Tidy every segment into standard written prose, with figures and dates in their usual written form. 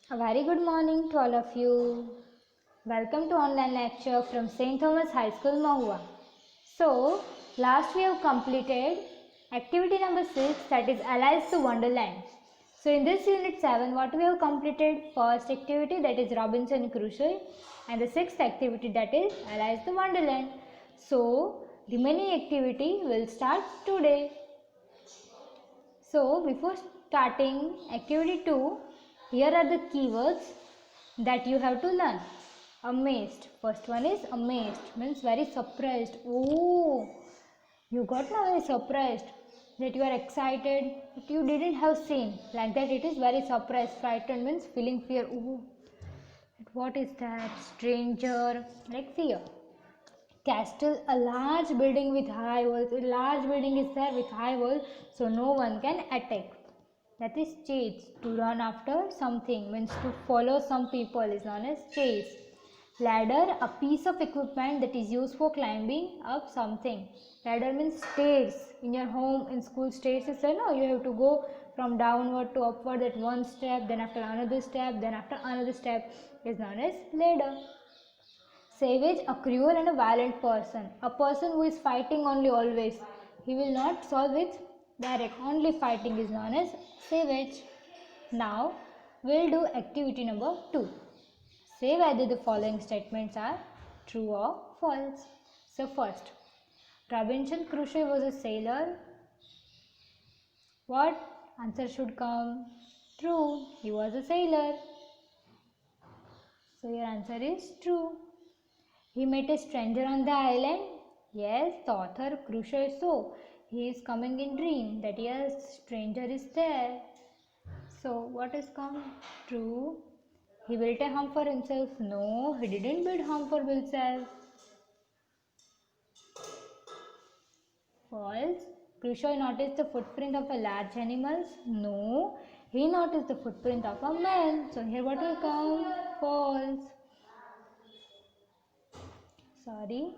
A very good morning to all of you. Welcome to online lecture from St. Thomas High School, Mahua. So, last we have completed activity number 6, that is Alice to Wonderland. So, in this unit 7, what we have completed? First activity, that is Robinson Crusoe, and the sixth activity, that is Alice to Wonderland. So, remaining activity will start today. So, before starting activity 2, here are the keywords that you have to learn. Amazed. First one is amazed, means very surprised. Oh, you got now very surprised, that you are excited, but you didn't have seen. Like that, it is very surprised. Frightened means feeling fear. Oh, what is that? Stranger, like fear. Castle, a large building with high walls. A large building is there with high walls, so no one can attack. That is chase. To run after something means to follow some people is known as chase. Ladder, a piece of equipment that is used for climbing up something. Ladder means stairs. In your home, in school, stairs is no, you have to go from downward to upward at one step, then after another step, then after another step is known as ladder. Savage, a cruel and a violent person. A person who is fighting only always. He will not solve with direct. Only fighting is known as savage. Now, we'll do activity number 2. Say whether the following statements are true or false. So first, Robinson Crusoe was a sailor. What answer should come? True. He was a sailor. So your answer is true. He met a stranger on the island. Yes, the author Crusoe saw. He is coming in dream that yes, stranger is there. So what is come? True. He built a home for himself. No, he didn't build home for himself. False. Crusoe noticed the footprint of a large animal. No, he noticed the footprint of a man. So here what will come? False. Sorry.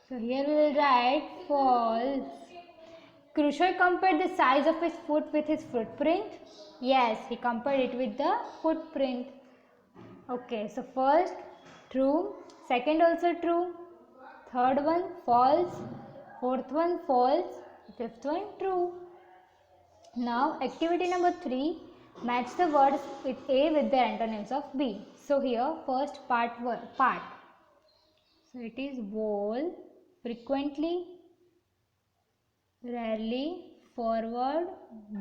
So here we will write false. Crusoe compared the size of his foot with his footprint. Yes, he compared it with the footprint. Okay, so first true, second also true, third one false, fourth one false, fifth one true. Now activity number 3, match the words with A with their antonyms of B. So here first part. So it is whole, frequently, rarely, forward,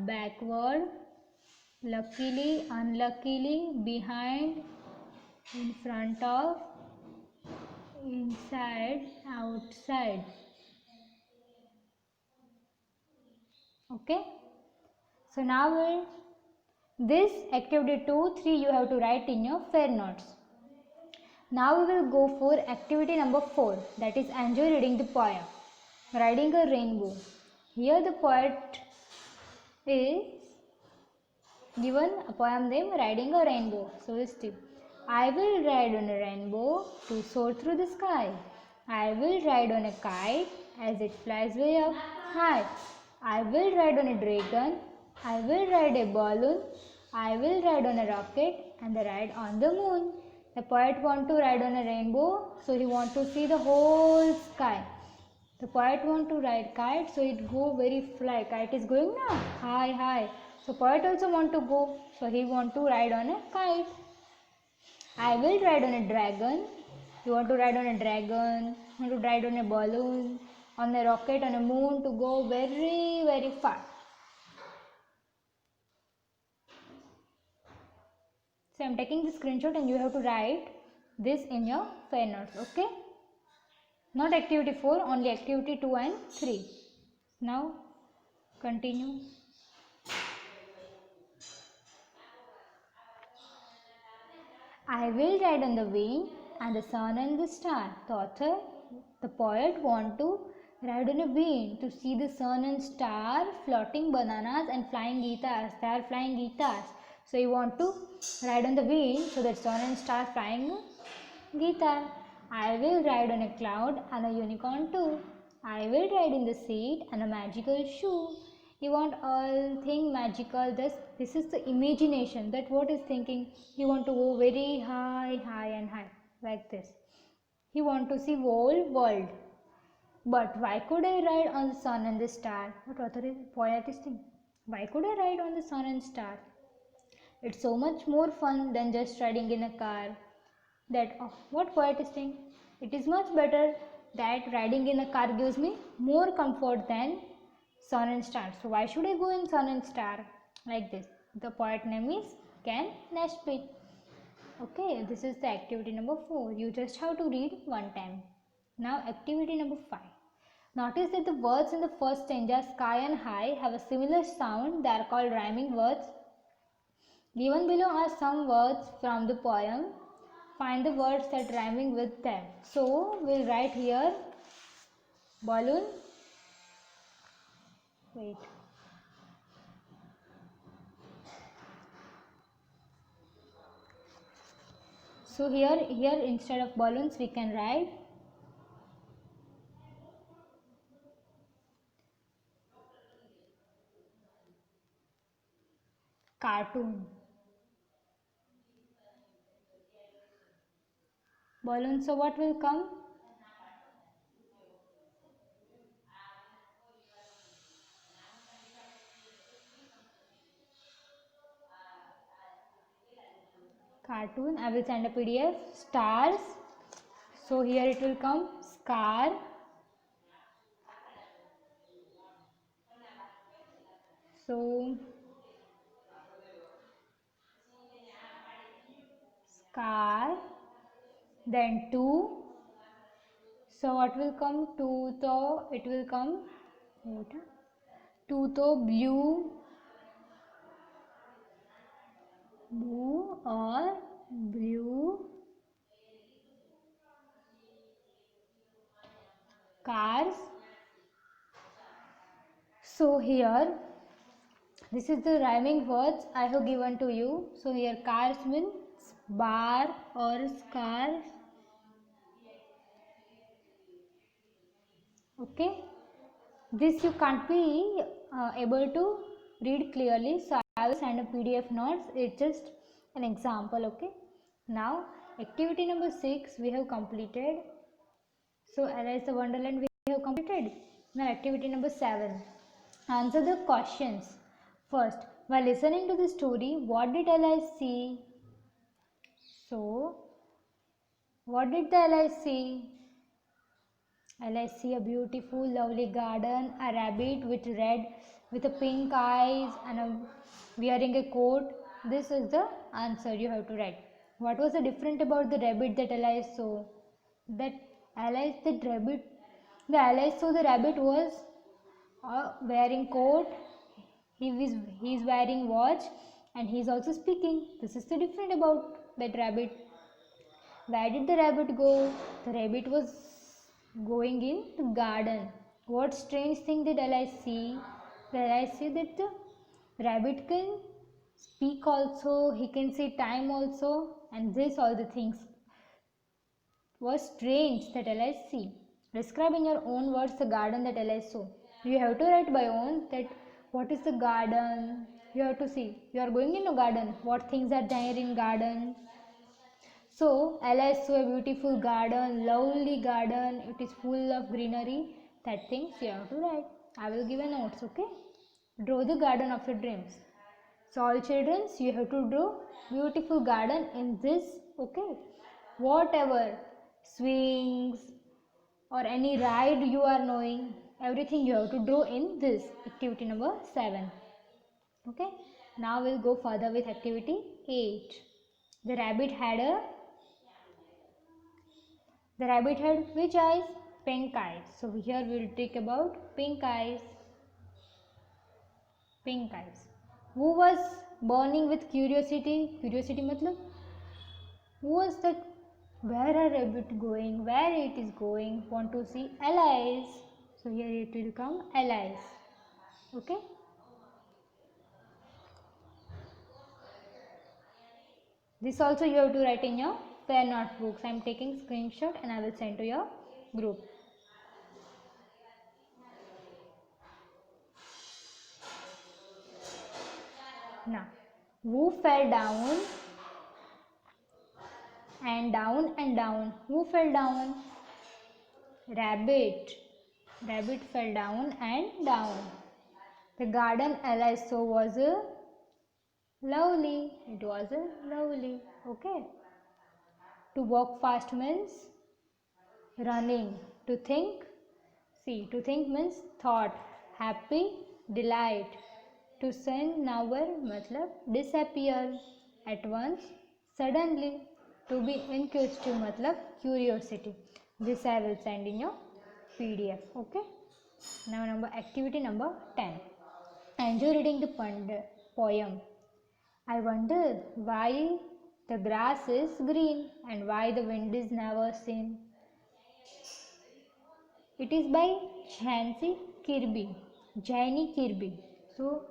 backward, luckily, unluckily, behind, in front of, inside, outside. Okay. So now this activity 2, 3 you have to write in your fair notes. Now we will go for activity number 4, that is enjoy reading the poem, Riding a Rainbow. Here the poet is given a poem name Riding a Rainbow. So listen. I will ride on a rainbow to soar through the sky. I will ride on a kite as it flies way up high. I will ride on a dragon. I will ride a balloon. I will ride on a rocket and ride on the moon. The poet want to ride on a rainbow, so he want to see the whole sky. The poet want to ride kite, so it go very fly. Kite is going now high, high. So poet also want to go, so he want to ride on a kite. I will ride on a dragon. You want to ride on a dragon. You want to ride on a balloon, on a rocket, on a moon to go very, very far. So I am taking the screenshot and you have to write this in your fair notes. Okay. Not activity 4, only activity 2 and 3. Now continue. I will ride on the wind and the sun and the star. The author, the poet want to ride on a wind to see the sun and star, floating bananas and flying guitars. They are flying guitars. So you want to ride on the wind so that sun and star flying guitar. I will ride on a cloud and a unicorn too. I will ride in the seat and a magical shoe. He want all thing magical. This is the imagination that what is thinking. He want to go very high, high and high like this. He want to see whole world. But why could I ride on the sun and the star? What author is poet is thinking. Why could I ride on the sun and star? It's so much more fun than just riding in a car. That what poet is saying? It is much better that riding in a car gives me more comfort than sun and star. So why should I go in sun and star? Like this. The poet name is Ken Nesbitt. Okay, this is the activity number 4. You just have to read one time. Now activity number 5. Notice that the words in the first stanza sky and high have a similar sound. They are called rhyming words. Given below are some words from the poem. Find the words that rhyming with them. So we'll write here balloon. Wait. So here instead of balloons we can write cartoon. Balloon. So what will come? Cartoon. I will send a PDF. Stars. So here it will come scar. So scar. Then two. So what will come? Two. So it will come. Wait. Two. So blue. Blue or blue. Cars. So here this is the rhyming words I have given to you. So here cars means bar or scar. Okay. This you can't be able to read clearly. So I will send a PDF notes. It's just an example. Okay. Now activity number 6 we have completed. So Alice the Wonderland we have completed. Now activity number 7. Answer the questions. First, while listening to the story, what did Alice see? So, what did the Alice see? Alice see a beautiful, lovely garden, a rabbit with a pink eyes and wearing a coat. This is the answer you have to write. What was the different about the rabbit that Alice saw? The Alice saw the rabbit was wearing coat. He is wearing watch and he is also speaking. This is the different about that rabbit. Where did the rabbit go? The rabbit was going in the garden. What strange thing did Alice see? Did Alice see that the rabbit can speak also, he can see time also, and this all the things was strange that Alice see. Describe in your own words the garden that Alice saw. You have to write by own that what is the garden. You have to see. You are going in a garden. What things are there in garden? So Alice saw a beautiful garden, lovely garden. It is full of greenery. That things you have to write. I will give a notes. Okay. Draw the garden of your dreams. So all children, you have to draw beautiful garden in this. Okay. Whatever swings or any ride you are knowing, everything you have to draw in this activity number 7. Okay. Now we'll go further with activity 8. The rabbit had which eyes? Pink eyes. So here we will take about pink eyes. Pink eyes. Who was burning with curiosity? Curiosity matlab? Who was that? Where a rabbit going? Where it is going? Want to see Alice. So here it will come Alice. Okay. This also you have to write in your fair notebooks. I am taking screenshot and I will send to your group. Now, who fell down and down and down? Who fell down? Rabbit. Rabbit fell down and down. The garden Ella saw was lovely. It was lovely. Okay. To walk fast means running. To think, see, to think means thought. Happy, delight. To send never matlab disappear. At once, suddenly. To be inquisitive matlab curiosity. This I will send in your PDF. Okay. Now activity number 10. Enjoy reading the poem. I wonder why the grass is green and why the wind is never seen. It is by Jhansi Kirby. Janie Kirby. So,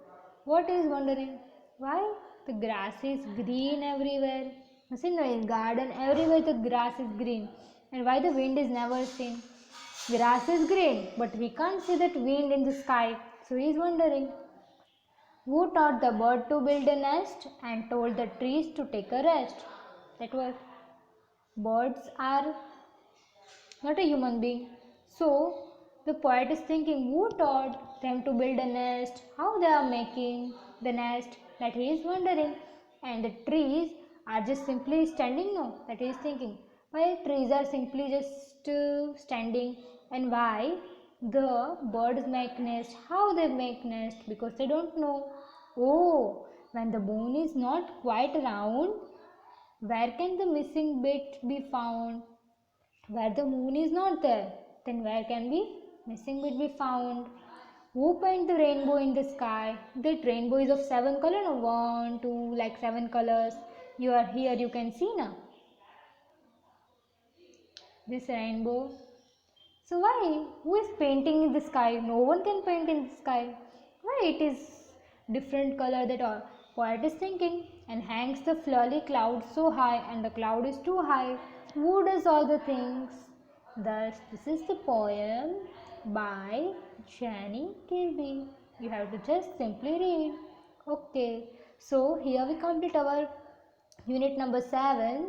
what is wondering? Why the grass is green everywhere? See, no, in garden everywhere the grass is green, and why the wind is never seen? Grass is green, but we can't see that wind in the sky. So he is wondering. Who taught the bird to build a nest and told the trees to take a rest? That was birds are not a human being. So the poet is thinking who taught them to build a nest, how they are making the nest, that he is wondering. And the trees are just simply standing, no, that he is thinking. Why trees are simply just standing, and why the birds make nest, how they make nest, because they don't know. Oh, when the moon is not quite round, where can the missing bit be found? Where the moon is not there, then where can be missing bit be found? Who paint the rainbow in the sky? That rainbow is of 7 colors, no? 1, 2, like 7 colors. You are here, you can see now. This rainbow. So why? Who is painting in the sky? No one can paint in the sky. Why it is different color that all poet is thinking, and hangs the flurry cloud so high and the cloud is too high. Who does all the things? Thus, this is the poem by Janie Kirby. You have to just simply read. Okay, so here we complete our unit number 7,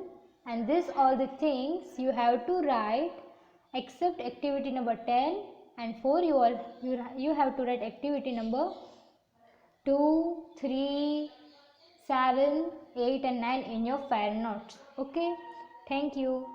and this all the things you have to write except activity number 10 and 4. You have to write activity number 2, 3, 7, 8 and 9 in your fair notes. Okay, thank you.